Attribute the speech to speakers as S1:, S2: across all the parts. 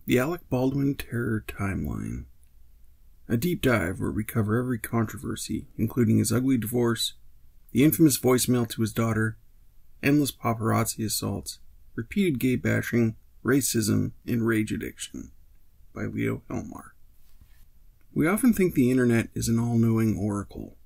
S1: The Alec Baldwin Terror Timeline. A deep dive where we cover every controversy, including his ugly divorce, the infamous voicemail to his daughter, endless paparazzi assaults, repeated gay bashing, racism, and rage addiction. By Leo Helmar. We often think the internet is an all-knowing oracle.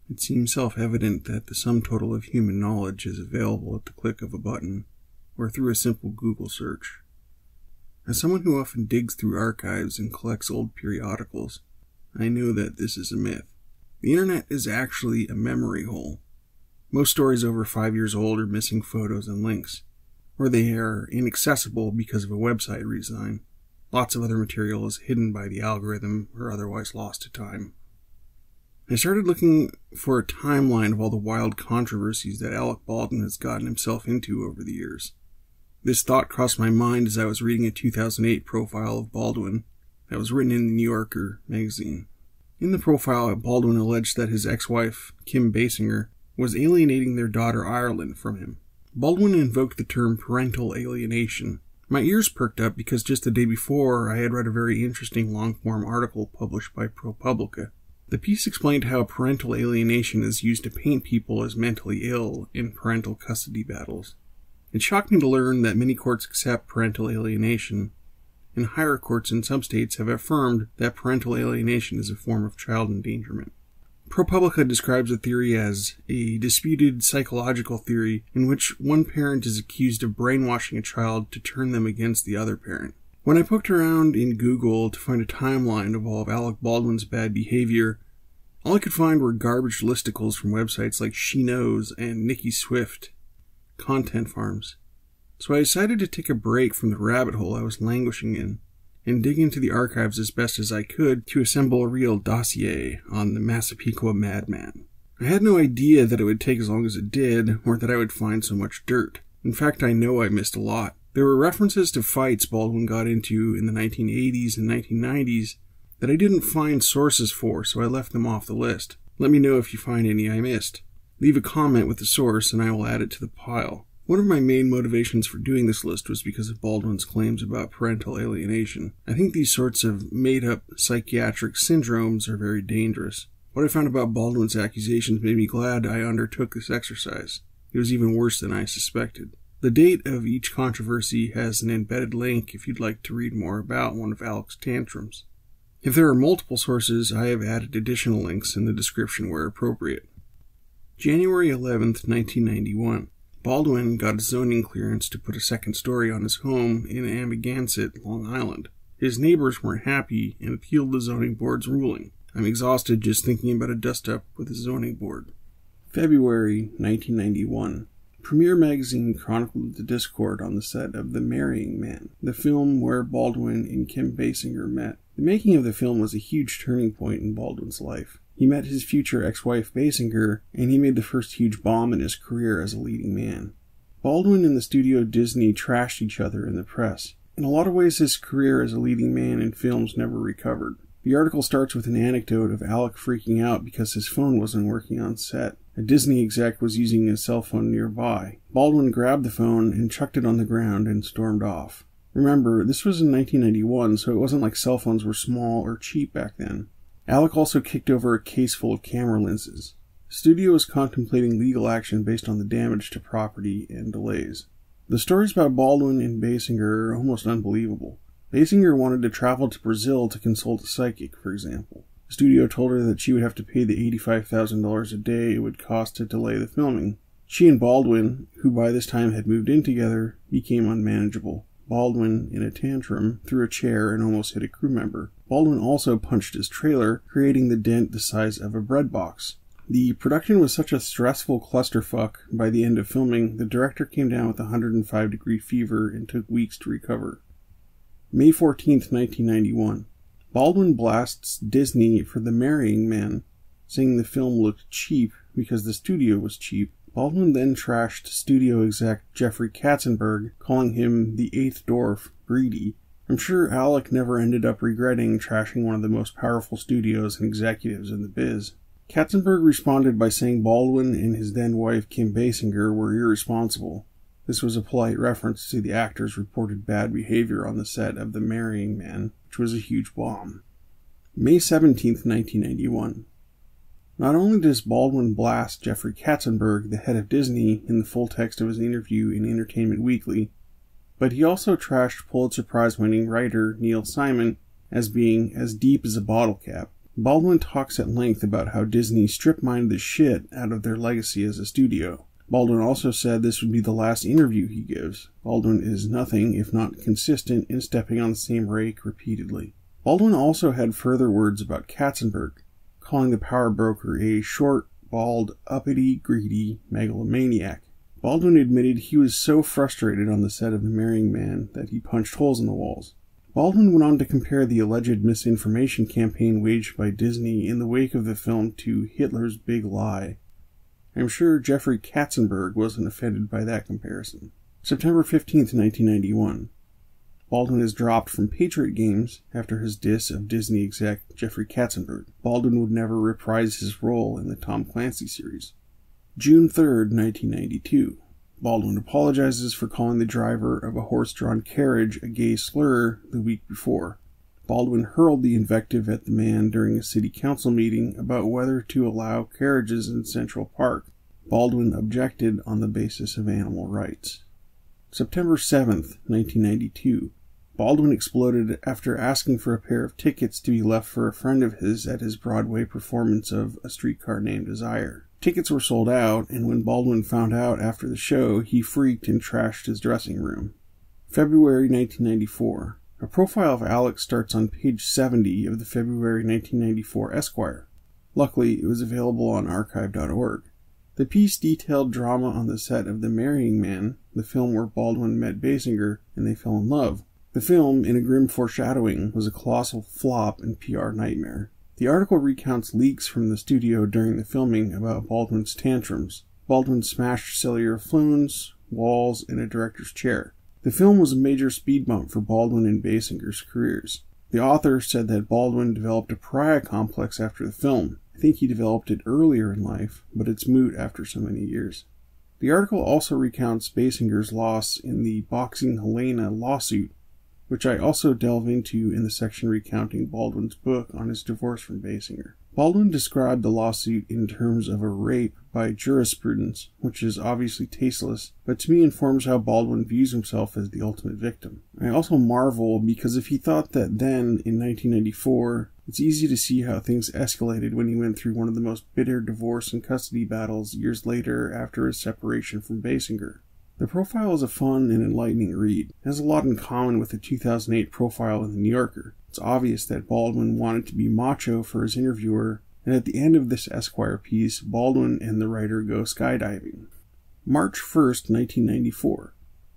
S1: It seems self-evident that the sum total of human knowledge is available at the click of a button, or through a simple Google search. As someone who often digs through archives and collects old periodicals, I know that this is a myth. The internet is actually a memory hole. Most stories over 5 years old are missing photos and links, or they are inaccessible because of a website redesign. Lots of other material is hidden by the algorithm or otherwise lost to time. I started looking for a timeline of all the wild controversies that Alec Baldwin has gotten himself into over the years. This thought crossed my mind as I was reading a 2008 profile of Baldwin that was written in the New Yorker magazine. In the profile, Baldwin alleged that his ex-wife, Kim Basinger, was alienating their daughter Ireland from him. Baldwin invoked the term parental alienation. My ears perked up because just the day before I had read a very interesting long-form article published by ProPublica. The piece explained how parental alienation is used to paint people as mentally ill in parental custody battles. It shocked me to learn that many courts accept parental alienation, and higher courts in some states have affirmed that parental alienation is a form of child endangerment. ProPublica describes the theory as a disputed psychological theory in which one parent is accused of brainwashing a child to turn them against the other parent. When I poked around in Google to find a timeline of all of Alec Baldwin's bad behavior, all I could find were garbage listicles from websites like She Knows and Nikki Swift content farms. So I decided to take a break from the rabbit hole I was languishing in and dig into the archives as best as I could to assemble a real dossier on the Massapequa madman. I had no idea that it would take as long as it did, or that I would find so much dirt. In fact, I know I missed a lot. There were references to fights Baldwin got into in the 1980s and 1990s that I didn't find sources for, so I left them off the list. Let me know if you find any I missed. Leave a comment with the source and I will add it to the pile. One of my main motivations for doing this list was because of Baldwin's claims about parental alienation. I think these sorts of made-up psychiatric syndromes are very dangerous. What I found about Baldwin's accusations made me glad I undertook this exercise. It was even worse than I suspected. The date of each controversy has an embedded link if you'd like to read more about one of Alec's tantrums. If there are multiple sources, I have added additional links in the description where appropriate. January 11th, 1991. Baldwin got a zoning clearance to put a second story on his home in Amagansett, Long Island. His neighbors weren't happy and appealed the zoning board's ruling. I'm exhausted just thinking about a dust-up with the zoning board. February 1991. Premiere Magazine chronicled the discord on the set of The Marrying Man, the film where Baldwin and Kim Basinger met. The making of the film was a huge turning point in Baldwin's life. He met his future ex-wife Basinger, and he made the first huge bomb in his career as a leading man. Baldwin and the studio Disney trashed each other in the press. In a lot of ways, his career as a leading man in films never recovered. The article starts with an anecdote of Alec freaking out because his phone wasn't working on set. A Disney exec was using his cell phone nearby. Baldwin grabbed the phone and chucked it on the ground and stormed off. Remember, this was in 1991, so it wasn't like cell phones were small or cheap back then. Alec also kicked over a case full of camera lenses. The studio was contemplating legal action based on the damage to property and delays. The stories about Baldwin and Basinger are almost unbelievable. Basinger wanted to travel to Brazil to consult a psychic, for example. The studio told her that she would have to pay the $85,000 a day it would cost to delay the filming. She and Baldwin, who by this time had moved in together, became unmanageable. Baldwin, in a tantrum, threw a chair and almost hit a crew member. Baldwin also punched his trailer, creating the dent the size of a bread box. The production was such a stressful clusterfuck, by the end of filming, the director came down with a 105-degree fever and took weeks to recover. May 14th, 1991. Baldwin blasts Disney for The Marrying Man, saying the film looked cheap because the studio was cheap. Baldwin then trashed studio exec Jeffrey Katzenberg, calling him the eighth dwarf, greedy. I'm sure Alec never ended up regretting trashing one of the most powerful studios and executives in the biz. Katzenberg responded by saying Baldwin and his then-wife Kim Basinger were irresponsible. This was a polite reference to the actor's reported bad behavior on the set of The Marrying Man, which was a huge bomb. May 17, 1991. Not only does Baldwin blast Jeffrey Katzenberg, the head of Disney, in the full text of his interview in Entertainment Weekly, but he also trashed Pulitzer Prize-winning writer Neil Simon as being as deep as a bottle cap. Baldwin talks at length about how Disney strip-mined the shit out of their legacy as a studio. Baldwin also said this would be the last interview he gives. Baldwin is nothing if not consistent in stepping on the same rake repeatedly. Baldwin also had further words about Katzenberg, calling the power broker a short, bald, uppity, greedy megalomaniac. Baldwin admitted he was so frustrated on the set of The Marrying Man that he punched holes in the walls. Baldwin went on to compare the alleged misinformation campaign waged by Disney in the wake of the film to Hitler's Big Lie. I'm sure Jeffrey Katzenberg wasn't offended by that comparison. September 15, 1991. Baldwin is dropped from Patriot Games after his diss of Disney exec Jeffrey Katzenberg. Baldwin would never reprise his role in the Tom Clancy series. June 3, 1992. Baldwin apologizes for calling the driver of a horse-drawn carriage a gay slur the week before. Baldwin hurled the invective at the man during a city council meeting about whether to allow carriages in Central Park. Baldwin objected on the basis of animal rights. September 7, 1992. Baldwin exploded after asking for a pair of tickets to be left for a friend of his at his Broadway performance of A Streetcar Named Desire. Tickets were sold out, and when Baldwin found out after the show, he freaked and trashed his dressing room. February 1994. A profile of Alec starts on page 70 of the February 1994 Esquire. Luckily, it was available on archive.org. The piece detailed drama on the set of The Marrying Man, the film where Baldwin met Basinger and they fell in love. The film, in a grim foreshadowing, was a colossal flop and PR nightmare. The article recounts leaks from the studio during the filming about Baldwin's tantrums. Baldwin smashed cellular phones, walls, and a director's chair. The film was a major speed bump for Baldwin and Basinger's careers. The author said that Baldwin developed a pariah complex after the film. I think he developed it earlier in life, but it's moot after so many years. The article also recounts Basinger's loss in the Boxing Helena lawsuit, which I also delve into in the section recounting Baldwin's book on his divorce from Basinger. Baldwin described the lawsuit in terms of a rape by jurisprudence, which is obviously tasteless, but to me informs how Baldwin views himself as the ultimate victim. I also marvel because if he thought that then, in 1994, it's easy to see how things escalated when he went through one of the most bitter divorce and custody battles years later after his separation from Basinger. The profile is a fun and enlightening read. It has a lot in common with the 2008 profile in The New Yorker. It's obvious that Baldwin wanted to be macho for his interviewer, and at the end of this Esquire piece, Baldwin and the writer go skydiving. March 1st, 1994.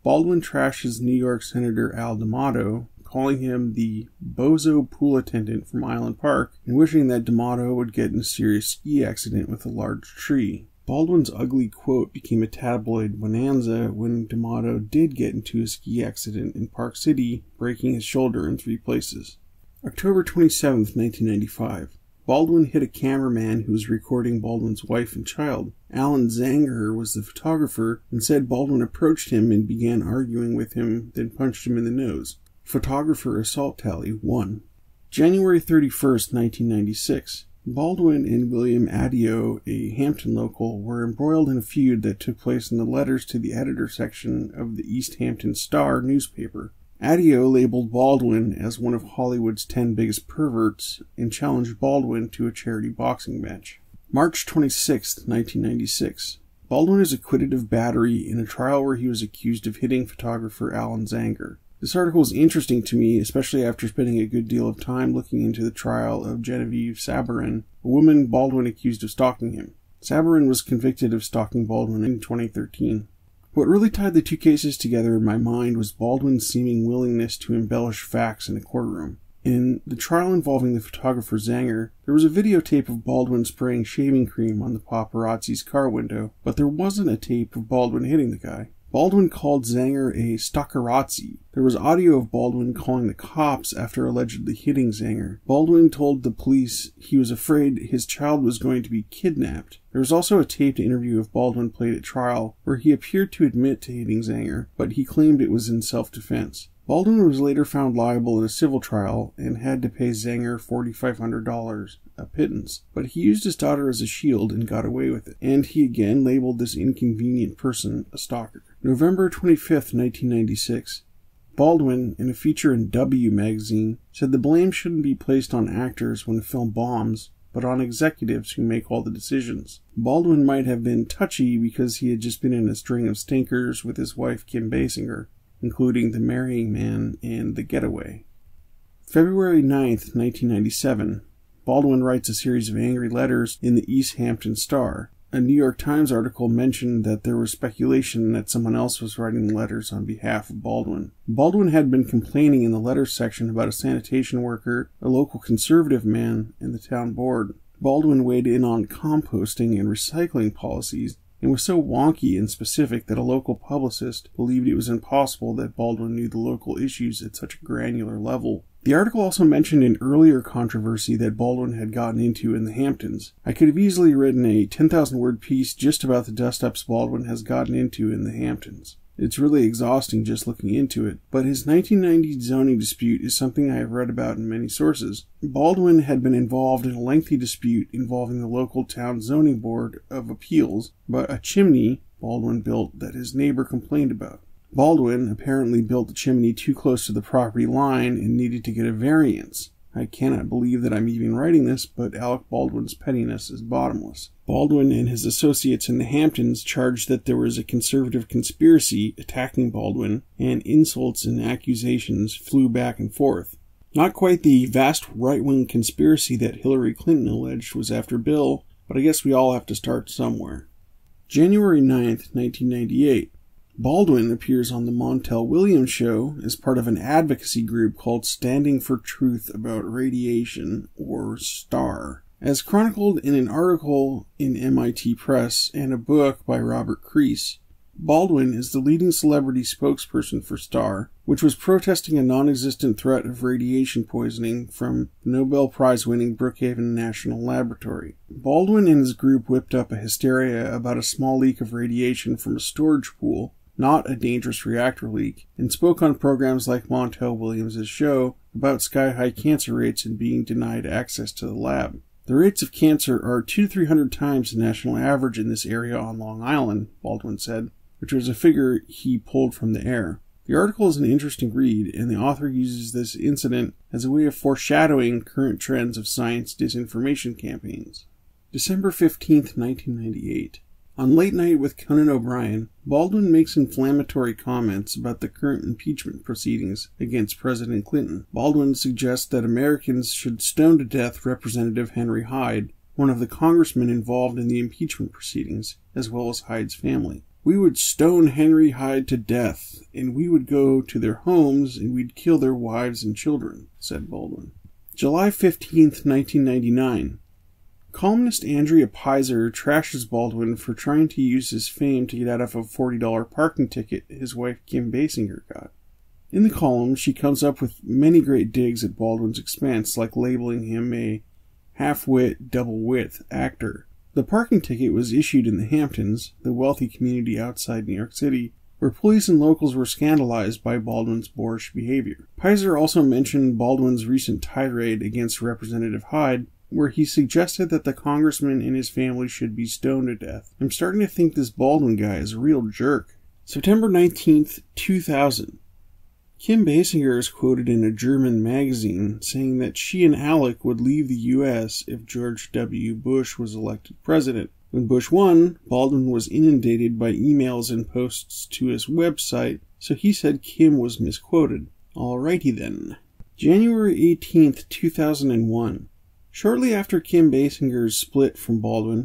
S1: Baldwin trashes New York Senator Al D'Amato, calling him the bozo pool attendant from Island Park, and wishing that D'Amato would get in a serious ski accident with a large tree. Baldwin's ugly quote became a tabloid bonanza when D'Amato did get into a ski accident in Park City, breaking his shoulder in 3 places. October 27, 1995. Baldwin hit a cameraman who was recording Baldwin's wife and child. Alan Zanger was the photographer and said Baldwin approached him and began arguing with him, then punched him in the nose. Photographer assault tally 1. January 31st, 1996. Baldwin and William Adio, a Hampton local, were embroiled in a feud that took place in the letters to the editor section of the East Hampton Star newspaper. Adio labeled Baldwin as one of Hollywood's 10 biggest perverts and challenged Baldwin to a charity boxing match. March 26, 1996. Baldwin is acquitted of battery in a trial where he was accused of hitting photographer Alan Zanger. This article is interesting to me, especially after spending a good deal of time looking into the trial of Genevieve Sabarin, a woman Baldwin accused of stalking him. Sabarin was convicted of stalking Baldwin in 2013. What really tied the two cases together in my mind was Baldwin's seeming willingness to embellish facts in a courtroom. In the trial involving the photographer Zanger, there was a videotape of Baldwin spraying shaving cream on the paparazzi's car window, but there wasn't a tape of Baldwin hitting the guy. Baldwin called Zanger a stalkerazzi. There was audio of Baldwin calling the cops after allegedly hitting Zanger. Baldwin told the police he was afraid his child was going to be kidnapped. There was also a taped interview of Baldwin played at trial where he appeared to admit to hitting Zanger, but he claimed it was in self-defense. Baldwin was later found liable in a civil trial and had to pay Zanger $4,500, a pittance, but he used his daughter as a shield and got away with it, and he again labeled this inconvenient person a stalker. November 25th, 1996. Baldwin, in a feature in W magazine, said the blame shouldn't be placed on actors when a film bombs, but on executives who make all the decisions. Baldwin might have been touchy because he had just been in a string of stinkers with his wife Kim Basinger, including The Marrying Man and The Getaway. February 9th, 1997. Baldwin writes a series of angry letters in the East Hampton Star. A New York Times article mentioned that there was speculation that someone else was writing letters on behalf of Baldwin. Baldwin had been complaining in the letters section about a sanitation worker, a local conservative man, and the town board. Baldwin weighed in on composting and recycling policies, and was so wonky and specific that a local publicist believed it was impossible that Baldwin knew the local issues at such a granular level. The article also mentioned an earlier controversy that Baldwin had gotten into in the Hamptons. I could have easily written a 10,000-word piece just about the dust-ups Baldwin has gotten into in the Hamptons. It's really exhausting just looking into it, but his 1990 zoning dispute is something I have read about in many sources. Baldwin had been involved in a lengthy dispute involving the local town zoning board of appeals about a chimney Baldwin built that his neighbor complained about. Baldwin apparently built the chimney too close to the property line and needed to get a variance. I cannot believe that I'm even writing this, but Alec Baldwin's pettiness is bottomless. Baldwin and his associates in the Hamptons charged that there was a conservative conspiracy attacking Baldwin, and insults and accusations flew back and forth. Not quite the vast right-wing conspiracy that Hillary Clinton alleged was after Bill, but I guess we all have to start somewhere. January 9th, 1998. Baldwin appears on the Montel Williams Show as part of an advocacy group called Standing for Truth About Radiation, or STAR. As chronicled in an article in MIT Press and a book by Robert Crease, Baldwin is the leading celebrity spokesperson for STAR, which was protesting a non-existent threat of radiation poisoning from the Nobel Prize-winning Brookhaven National Laboratory. Baldwin and his group whipped up a hysteria about a small leak of radiation from a storage pool, not a dangerous reactor leak, and spoke on programs like Montel Williams' show about sky-high cancer rates and being denied access to the lab. The rates of cancer are 200 to 300 times the national average in this area on Long Island, Baldwin said, which was a figure he pulled from the air. The article is an interesting read, and the author uses this incident as a way of foreshadowing current trends of science disinformation campaigns. December 15th, 1998. On Late Night with Conan O'Brien, Baldwin makes inflammatory comments about the current impeachment proceedings against President Clinton. Baldwin suggests that Americans should stone to death Representative Henry Hyde, one of the congressmen involved in the impeachment proceedings, as well as Hyde's family. "We would stone Henry Hyde to death, and we would go to their homes and we'd kill their wives and children," said Baldwin. July 15th, 1999. Columnist Andrea Pizer trashes Baldwin for trying to use his fame to get out of a $40 parking ticket his wife Kim Basinger got. In the column, she comes up with many great digs at Baldwin's expense, like labeling him a half-wit, double-width actor. The parking ticket was issued in the Hamptons, the wealthy community outside New York City, where police and locals were scandalized by Baldwin's boorish behavior. Pizer also mentioned Baldwin's recent tirade against Representative Hyde, where he suggested that the congressman and his family should be stoned to death. I'm starting to think this Baldwin guy is a real jerk. September 19th, 2000. Kim Basinger is quoted in a German magazine saying that she and Alec would leave the U.S. if George W. Bush was elected president. When Bush won, Baldwin was inundated by emails and posts to his website, so he said Kim was misquoted. Alrighty then. January 18th, 2001. Shortly after Kim Basinger's split from Baldwin,